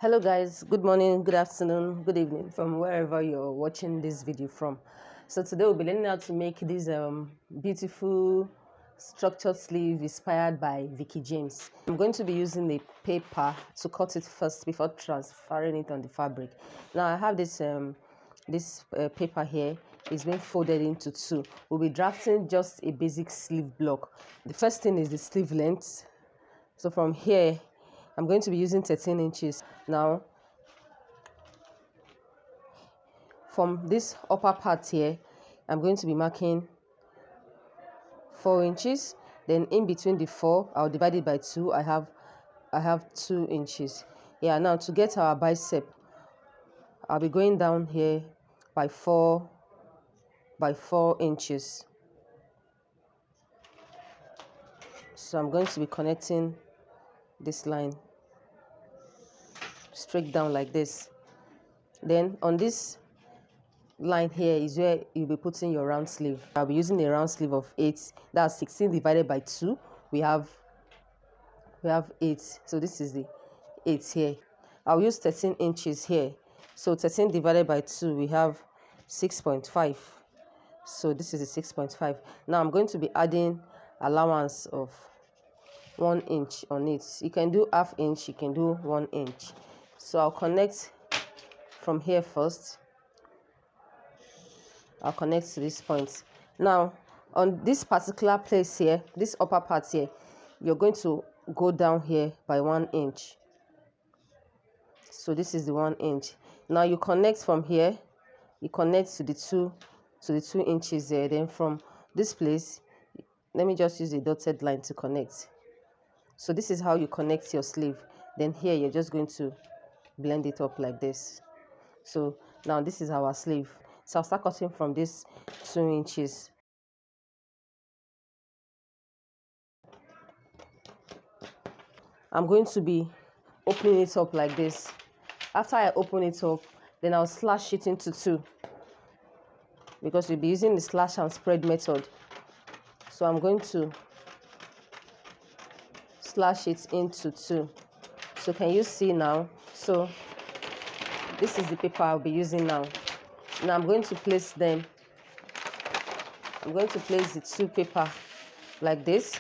Hello guys, good morning, good afternoon, good evening from wherever you're watching this video from. So today we'll be learning how to make this beautiful structured sleeve inspired by Vicky James. I'm going to be using the paper to cut it first before transferring it on the fabric. Now I have this paper here. It's been folded into two. We'll be drafting just a basic sleeve block. The first thing is the sleeve length. So from here I'm going to be using 13 inches. Now, from this upper part here, I'm going to be marking 4 inches. Then in between the 4, I'll divide it by 2. I have 2 inches. Yeah, now to get our bicep, I'll be going down here by 4 inches. So I'm going to be connecting this line straight down like this. Then on this line here is where you'll be putting your round sleeve. I'll be using a round sleeve of 8. That's 16 divided by 2. We have 8. So this is the 8 here. I'll use 13 inches here. So 13 divided by 2, we have 6.5. So this is the 6.5. Now I'm going to be adding allowance of 1 inch on it. You can do ½ inch, you can do 1 inch. So I'll connect from here first. I'll connect to this point. Now on this particular place here, this upper part here, you're going to go down here by 1 inch. So this is the 1 inch. Now you connect from here, you connect to the 2 inches there. Then from this place, let me just use a dotted line to connect. So this is how you connect your sleeve. Then here you're just going to blend it up like this. So now this is our sleeve. So I'll start cutting from this 2 inches. I'm going to be opening it up like this. After I open it up, then I'll slash it into 2, because we'll be using the slash and spread method. So I'm going to slash it into 2. So can you see now? So this is the paper I'll be using now. Now I'm going to place them. I'm going to place the 2 paper like this.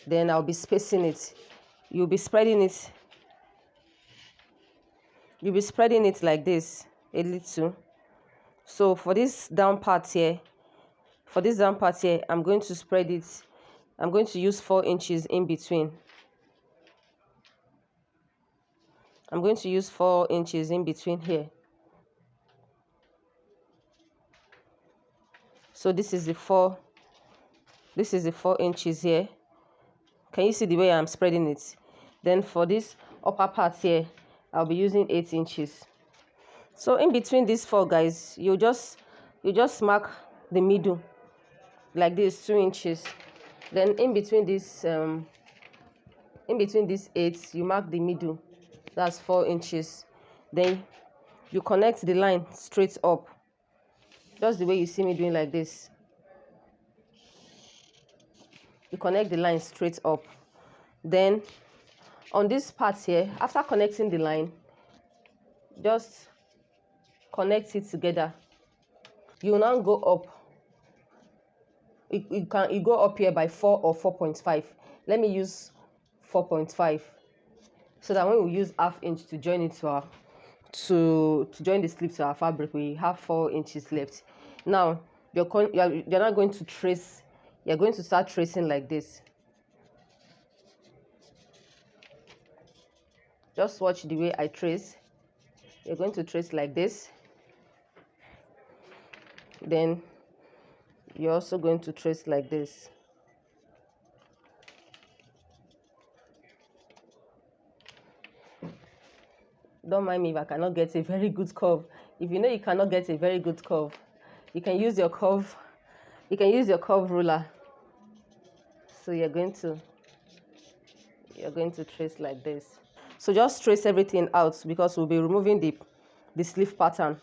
Then I'll be spacing it. You'll be spreading it. You'll be spreading it like this, a little. So for this down part here, I'm going to spread it. I'm going to use 4 inches in between. I'm going to use 4 inches in between here. So this is the 4 inches here. Can you see the way I'm spreading it? Then for this upper part here, I'll be using 8 inches. So in between these 4, guys, you just mark the middle like this, 2 inches. Then in between these 8, you mark the middle. That's 4 inches. Then you connect the line straight up, just the way you see me doing like this. You connect the line straight up. Then on this part here, after connecting the line, just connect it together. You will now go up. You go up here by 4 or 4.5. Let me use 4.5, so that when we use ½ inch to join it to join the sleeve to our fabric, we have 4 inches left. Now you're not going to trace. You're going to start tracing like this. Just watch the way I trace. You're going to trace like this. Then you're also going to trace like this. Don't mind me if I cannot get a very good curve. If you know you cannot get a very good curve, you can use your curve. You can use your curve ruler. So you're going to trace like this. So just trace everything out, because we'll be removing the sleeve pattern.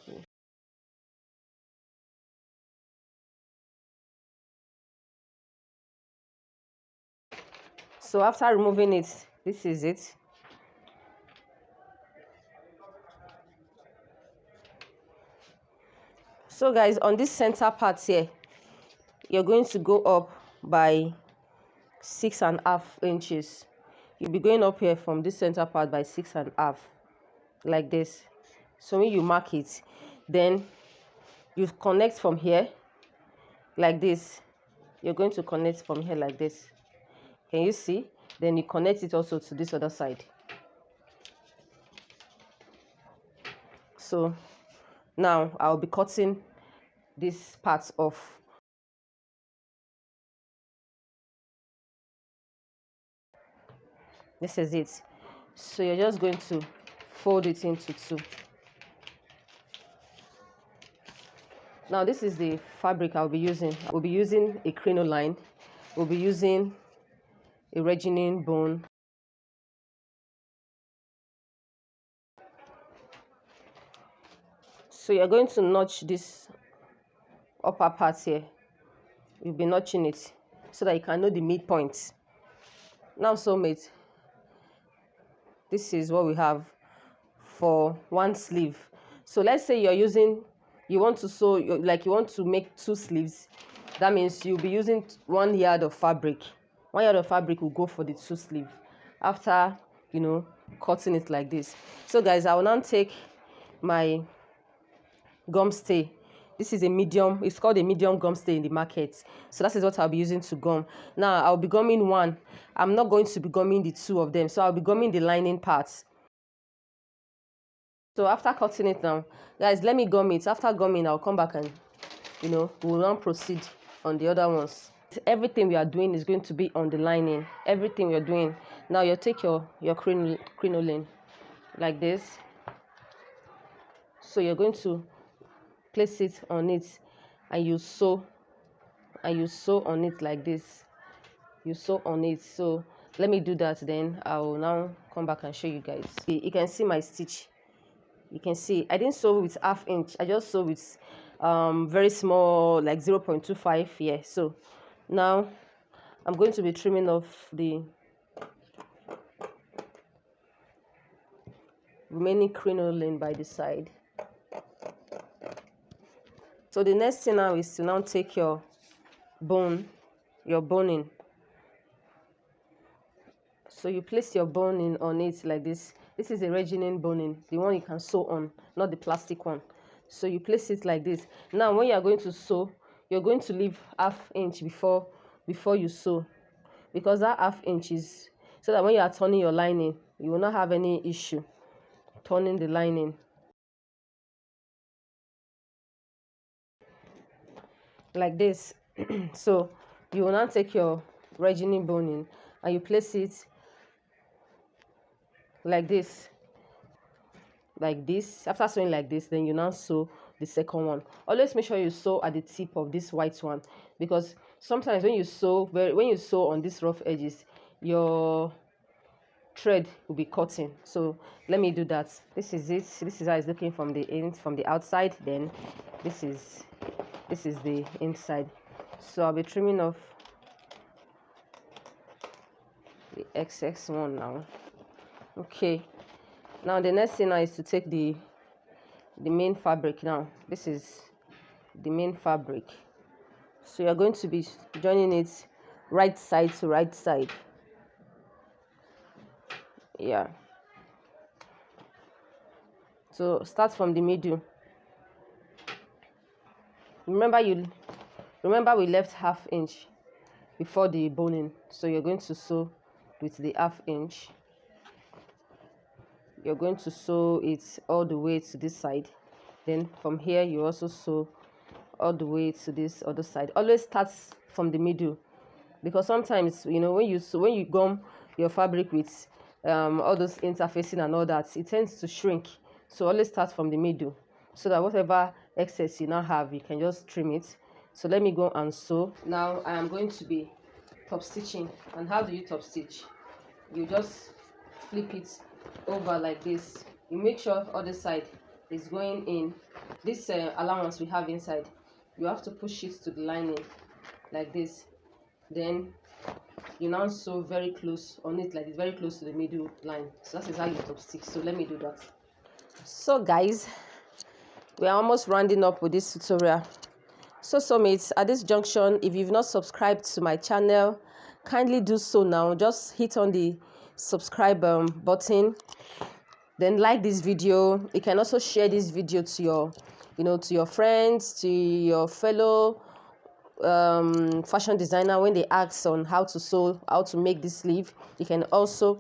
So after removing it, this is it. So guys, on this center part here, you're going to go up by 6.5 inches. You'll be going up here from this center part by 6.5, like this. So when you mark it, then you connect from here like this. You're going to connect from here like this. Can you see? Then you connect it also to this other side. So now I'll be cutting this part off. This is it. So you're just going to fold it into two. Now this is the fabric I'll be using. We'll be using a crinoline. We'll be using a Regine bone. So you're going to notch this upper part here. You'll be notching it so that you can know the midpoint. Now, soulmate, this is what we have for one sleeve. So let's say you want to sew, like you want to make 2 sleeves. That means you'll be using 1 yard of fabric. 1 yard of fabric will go for the 2 sleeve after, cutting it like this. So guys, I will now take my gum stay. This is a medium, it's called a medium gum stay in the market. So that is what I'll be using to gum. Now I'll be gumming one. I'm not going to be gumming the 2 of them. So I'll be gumming the lining parts. So after cutting it now, guys, let me gum it. After gumming, I'll come back and, we'll now proceed on the other ones. Everything we are doing is going to be on the lining. Everything we are doing. Now you take your crinoline like this. So you're going to place it on it and you sew on it like this. You sew on it. So let me do that, then I will now come back and show you guys. You can see my stitch. You can see I didn't sew with 1/2 inch. I just sew with very small, like 0.25 here. So now I'm going to be trimming off the remaining crinoline by the side. So the next thing now is to now take your boning. So you place your boning on it like this. This is a Regine boning, the one you can sew on, not the plastic one. So you place it like this. Now when you are going to sew, you're going to leave 1/2 inch before you sew, because that 1/2 inch is so that when you are turning your lining, you will not have any issue turning the lining. Like this. So you will now take your Regine boning and you place it like this. After sewing like this, then you now sew the second one. Always make sure you sew at the tip of this white one, because sometimes when you sew on these rough edges, your thread will be cutting. So let me do that. This is it. This is how it's looking from the outside. Then this is the inside. So I'll be trimming off the excess one now. Okay, now the next thing now is to take the main fabric. Now this is the main fabric, so you're going to be joining it right side to right side. Yeah, so start from the middle. Remember we left 1/2 inch before the boning, so you're going to sew with the 1/2 inch. You're going to sew it all the way to this side. Then from here you also sew all the way to this other side. Always start from the middle, because sometimes when you gum your fabric with all those interfacing and all that, it tends to shrink. So always start from the middle, so that whatever excess you now have, you can just trim it. So let me go and sew. Now I am going to be top stitching. And how do you top stitch? You just flip it over like this. You make sure other side is going in. This allowance we have inside, you have to push it to the lining like this. Then you now sew very close on it, like it's very close to the middle line. So that is how you top stitch. So let me do that. So guys, We are almost rounding up with this tutorial. So mates, at this junction, if you've not subscribed to my channel, kindly do so now. Just hit on the subscribe button, then like this video. You can also share this video to your to your friends, to your fellow fashion designer. When they ask on how to sew, how to make this sleeve, you can also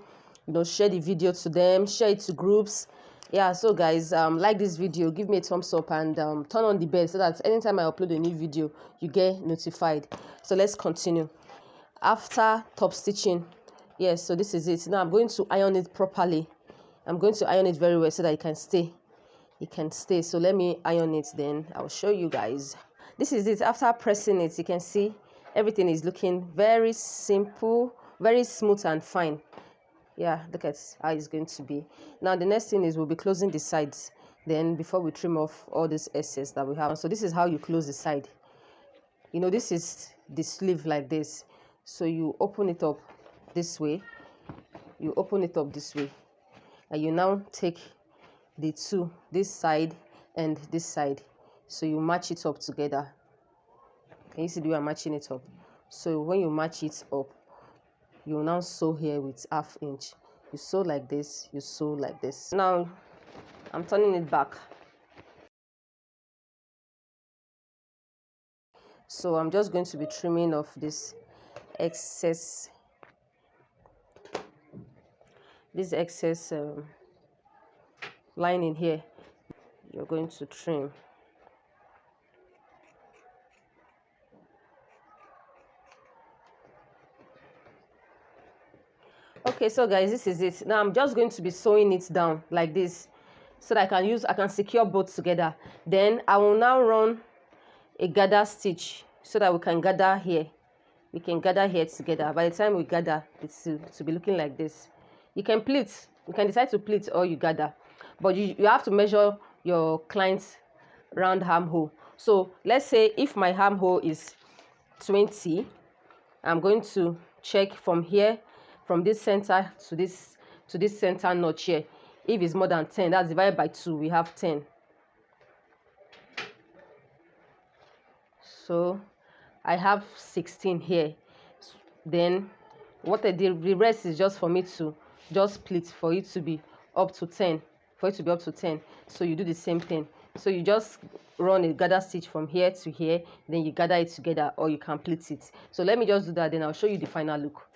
share the video to them, share it to groups. Yeah, so guys, like this video, give me a thumbs up, and turn on the bell so that anytime I upload a new video you get notified. So let's continue. After top stitching, yes, so this is it. Now I'm going to iron it properly. I'm going to iron it very well so that it can stay. So let me iron it, then I'll show you guys. This is it. After pressing it, you can see everything is looking very simple, very smooth and fine. Yeah, look at how it's going to be. Now the next thing is we'll be closing the sides, then before we trim off all this excess that we have. So this is how you close the side. This is the sleeve like this. So you open it up this way, and you now take the two, this side and this side, so you match it up together. Can you see the way I'm matching it up? So when you match it up, you now sew here with 1/2 inch. You sew like this, you sew like this. Now I'm turning it back. So I'm just going to be trimming off this excess lining here. You're going to trim. Okay, so guys, this is it. Now I'm just going to be sewing it down like this so that I can secure both together. Then I will now run a gather stitch so that we can gather here. We can gather here together. By the time we gather, it's to be looking like this. You can pleat. You can decide to pleat or you gather, but you have to measure your client's round armhole. So let's say if my armhole is 20, I'm going to check from here, from this center to this center notch here. If it's more than 10, that's divided by 2. We have 10. So I have 16 here. Then the rest is just for me to just pleat for it to be up to 10. So you do the same thing. So you just run a gather stitch from here to here, then you gather it together, or you can pleat it. So let me just do that, then I'll show you the final look.